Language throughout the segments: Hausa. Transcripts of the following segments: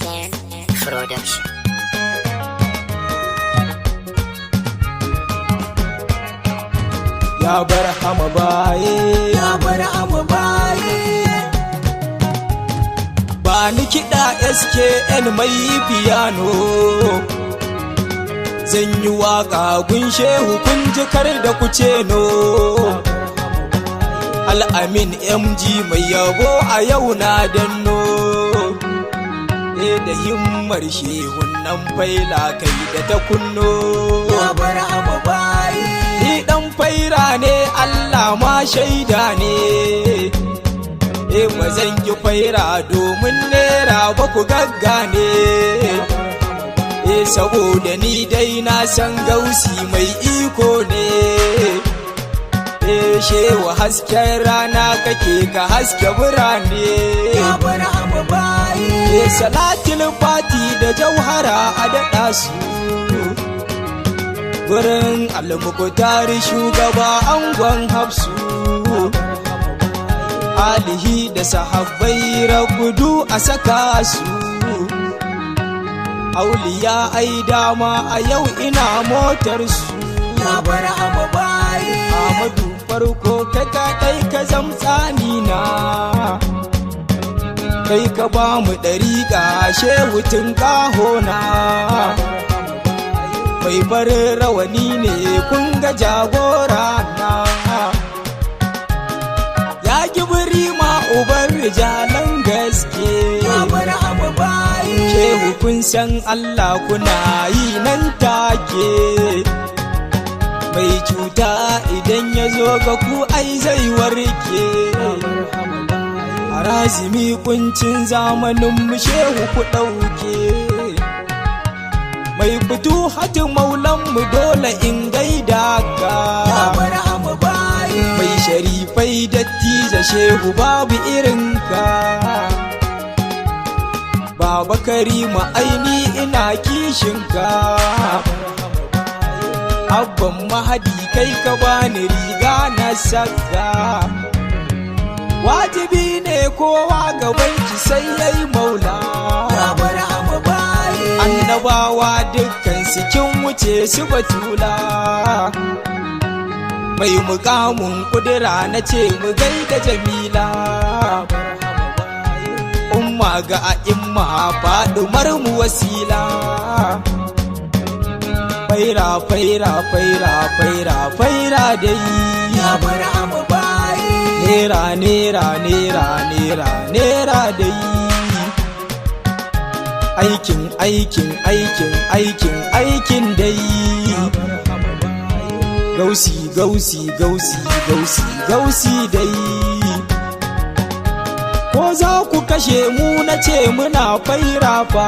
Production. Ya barhama baye, ya barhama baye. Ba ni kiɗa SKN mai piano, zan yi waƙa gun shehu kun jikar da kuce no. Al'amin MG mai yabo a yau na danno, da himmar shehun nan faila kai da ta kunno. Ya barhama baye. Ni ɗan faira ne Allah ma shaida ne, ba zan ki faira domin nera ba ku gaggane. Saboda ni dai na san gausi mai iko ne, shewa hasken rana kake ka haske birane. Ya barhama baye. Salatul fati da jauhara a daɗa su, gurin almukutari shugaba angon hafsu. Alihi da sahabbai ragudu a saka su, auliya ai dama a yau ina motar su. Ya barhama baye. Amadu farko kai kaɗai ka zamtsani na, kai ka ba mu ɗariƙa shehu tun kahona. Mai farin rawani ne kun ga jagora na, ya gibiri ma uban rijalan gaske. Ya barhama baye. Shehu kun san Allah kuna yi nan take, mai cuta idan ya zo ga ku ai zai warke. Harazimi kuncin zamanin mu shehu ku ɗauke, mai fito hatin maulanmu dole in gaida ka. Ya barhama baye. Mai sharifai dattijo shehu babu irinka, Baba Karima aini ina kishinka. Abban Mahadi kai ka bani riga na saka, wajibi ne kowa gabanki sai yayi maula. Ya barhama baye. Annabawa dukkan su kin wuce su batula, mai mukamin kudura na ce mu gaida Jamila. Umma ga a'imma Fadumar mu wasila, faira faira faira faira faira dai. Ya barhama baye. Nera nera nera nera nera dai, aikin aikin aikin aikin aikin dai. Gausi gausi gausi gausi gausi dai, ko za ku kashe mu na ce muna faira fa.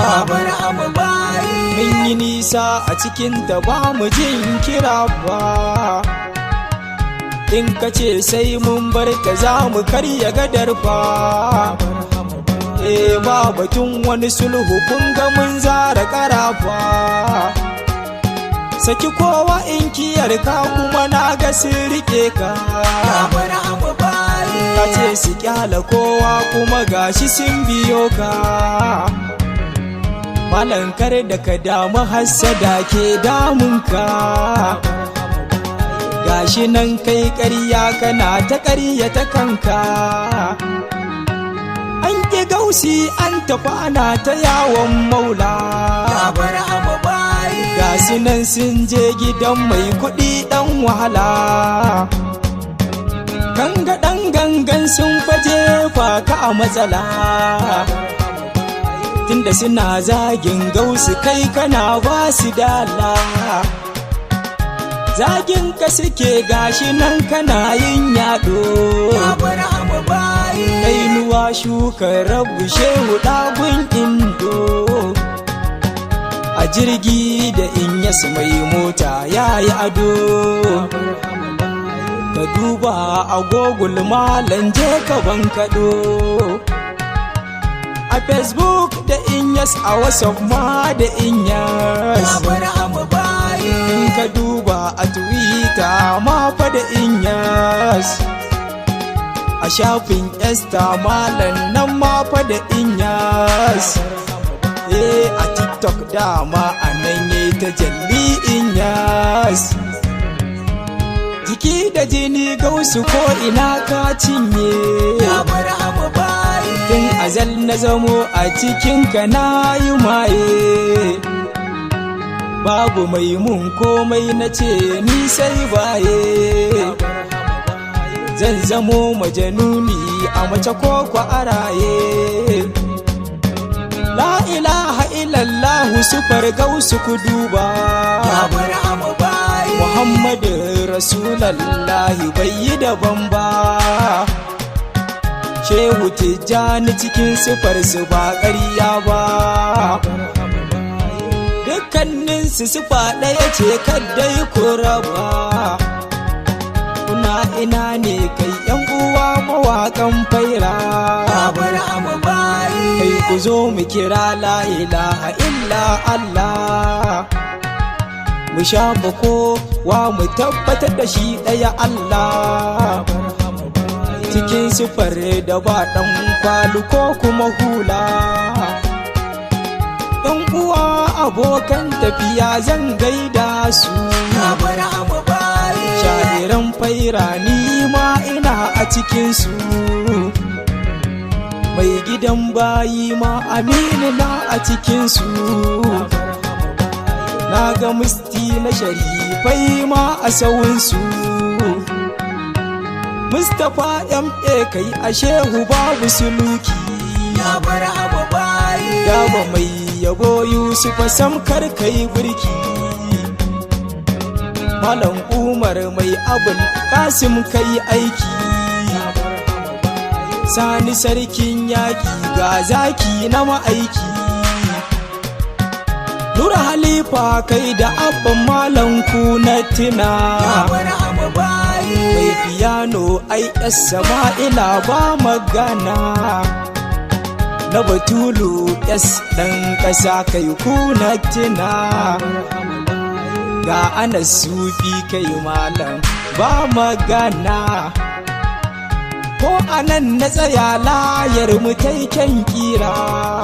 Ya barhama baye. Mun yi nisa a cikin ta ba mu jin kira fa, in ka ce sai mun bar ta za mu karya gadar fa. Ba batun wani sulhu kun ga mun zara karafa, saki kowa in kiyar ka kuma na ga sun rike ka. Ya barhama baye. Ka ce su kyala kowa kuma gashi sun biyo ka, malan kar da ka damu hassada ke damunka. Gashi nan kai ƙarya kana ta ƙarya ta kanka, an ƙi gausi an tafi ana ta yawon maula. Ya barhama baye. Gasu nan sun je gidan mai kuɗi ɗan wahala, ganga ɗan gangan sun faje ka a matsala, tunda suna zagin gausu kai kana ba su dala. Zagin ka suke gashi nan kana yin yaɗo. Ya barhama baye. Kainuwa shukar rabu shehu ɗagun indo, a jirgi da Inyas mai mota ya yi ado. Ka duba a Google malan je ka bankaɗo, a Facebook da Inyas, a WhatsApp ma da Inyas. Ya barhama baye. In ka duba a Twitter ma fa da Inyas, a shafin Esther malan nan ma fa da Inyas. tiktok dama a nan yayi ta jalli Inyas. Jiki da jini gausu ko ina ka cinye, ya barhama baye. tun azal na zamo a cikinka na yi maye. Babu mai mun komai na ce ni sai baye, zan zamo majanuni a mace ko a raye. La ilaha illallahu sufar gausu ku duba, ya barhama baye. Muhammadu Rasulallahi bai yi daban ba. Shehu Tijjani cikin sufar su ba ƙarya ba, dukkaninsu sufa ɗaya ce kaddai ku raba. Kuna ina ne kai yan uwa mawaƙan faira, ya barhama baye. kai ku zo mu kira la ilaha illa Allah. Mu shafa kowa mu tabbatar da shi ɗaya Allah, cikin sufar da ba ɗan kwalu ko kuma hula. Ɗan uwa abokan tafiya zan gaida su, ya barhama baye. sha'iran faira ni ma ina a cikinsu. Mai gidan bayi ma aminu na a cikinsu. Na ga musti na sharifai ma a sawunsu. Mustapha M.A kai a shehu babu suluki, ya barhama baye. Yaba mai yabo Yusufa samkar kai birki. Malam Umar mai abul Kasim kai aiki. Sani sarkin yaƙi ga zaki na ma'aiki. Nura Halifa kai da abban malam ku na tina, ya barhama baye. mai fiyano ai Sama'ila ba magana. Na Batulu yas ɗan ƙasa kai ku na tina, ga Anas Sufi kai malam ba magana. Ko anan na tsaya layar mu taiken kira,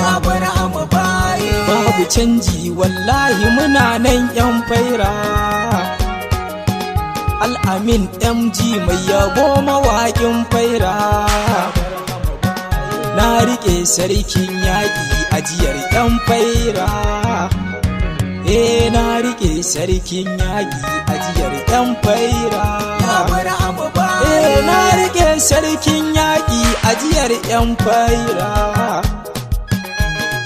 ya barhama baye. babu canji wallahi muna nan yan faira. Al'amin MG mai yabo mawaƙin faira, na riƙe sarkin yaƙi ajiyar yan faira. Na riƙe sarkin yaƙi ajiyar yan faira. ya barhama baye. Na riƙe sarkin yaƙi ajiyar yan faira.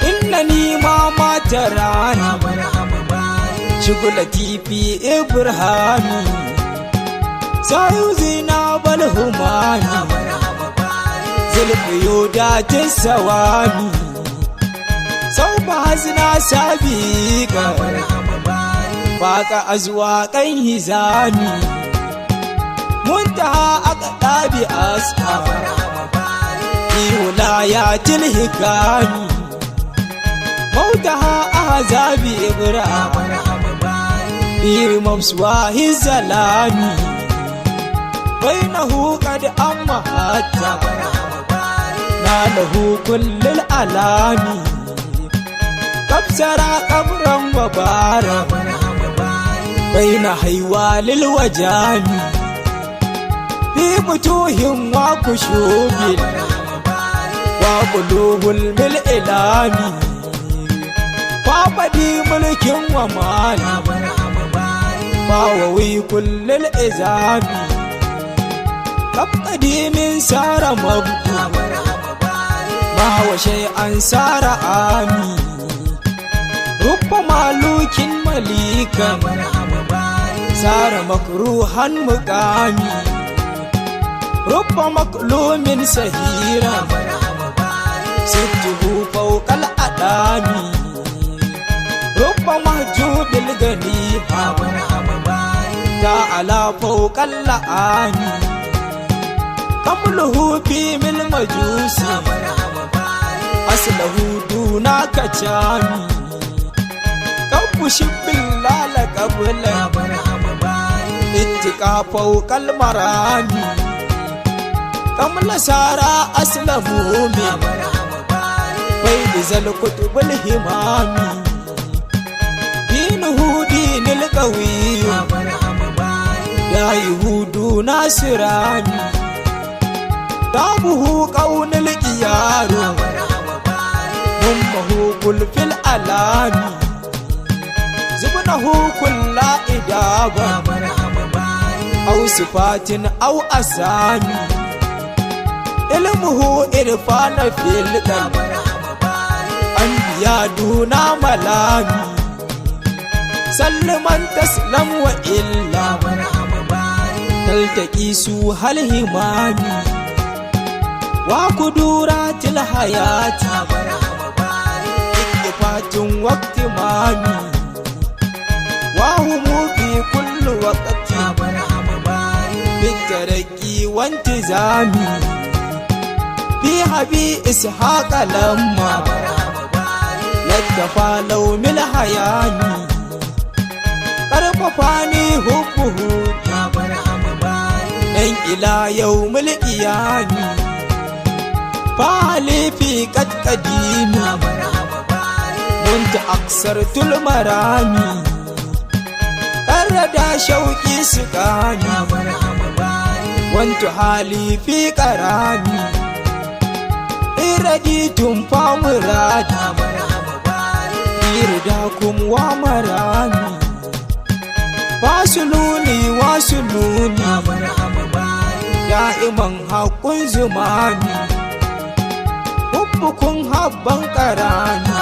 Inna ni ma mata rana, ya barhama baye. Shugula tifi Ibrahimi, sayu zina balhumani, ya barhama baye. zulfiyo da tisawani, sau ba hazina sabiƙa, ya barhama baye. baka azuwa kan hizami. Muntaha aka ɗabi ya asha, barhama baye. fi wulayatil hikami. Mautaha azabi ya Ibrahim, barhama baye. fi mafswahi zalami. Bainahu qad amma hatta, ya barhama baye. na lahu kullul alami. Kabsara kabran wa bara, ya barhama baye. baina haywalil wajami. Fi butuhin wa kushubil, barhama baye. wa quluhul bil ilami. Fafadi mulkin wa mali, ya barhama baye. fawawi kullul izami. Kabkadi min sara mabku, ya barhama baye. ma wa shay'an sara ami. Rubba malukin malikan, barhama baye. sara makruhan mukami. Rubba maklumin sahira, barhama baye. sittuhu fawqal adami. Rubba mahjubil ganiha, barhama baye. ta'ala fawqal la'ani. Kamluhu fi mil majusi, barhama baye. aslahu duna kachami. Kabu shibbin lala kabula, barhama baye. ittika fawqal marami. Kamla sara aslamu min, barhama baye. bai zal kutubul himami. ibn hudi nilkawi ya yahudu nasirani tabuhu qaunil qiyaru ummuhu kul fil alami zubnahu kulla idaba aw sifatin aw asami ilmuhu irfana fil qalbi anbiya duna malami salman taslam wa illa taltaqi su hal himami wa kuduratil hayati ikifatun waqti mami wa humu fi kulli waqti bitaraqi wa intizami bi habi ishaq lamma ladfa law mil hayani karfafani hubbuhu dan ila yawmil qiyami fali fi qadqadimi munta aksartul marami karada shauqi sukani wantu hali fi qarami iraditum famuradi irdakum wa marami fasuluni wasuluni da'iman haqqun zumani hubbukun habban qarani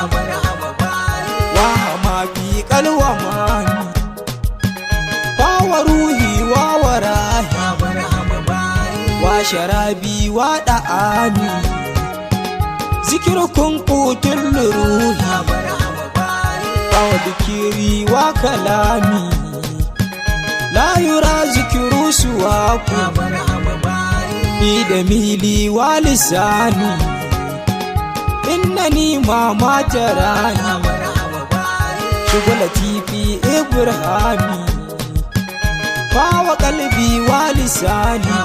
wa ma fi qalwamani fa wa ruhi wa warahi wa sharabi wa da'ani zikrukum qutul ruhi wa dhikri wa kalami la yura zikru suwakum bi damili wa lisani innani ma matarani shugulati fi ibrahimi fa wa qalbi wa lisani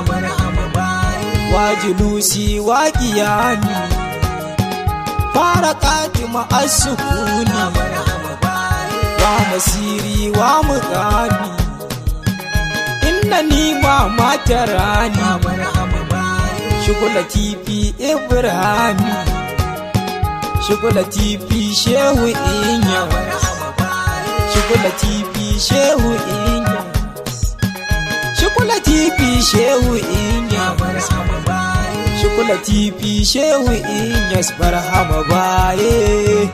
wa julusi wa qiyami farakati ma as-sukuni wa masiri wa mugani innani ma matarani shugulati fi ibrahimi shugulati fi shehu inya shugulati fi shehu inya shugulati fi shehu inya shugulati fi shehu inya barhama baye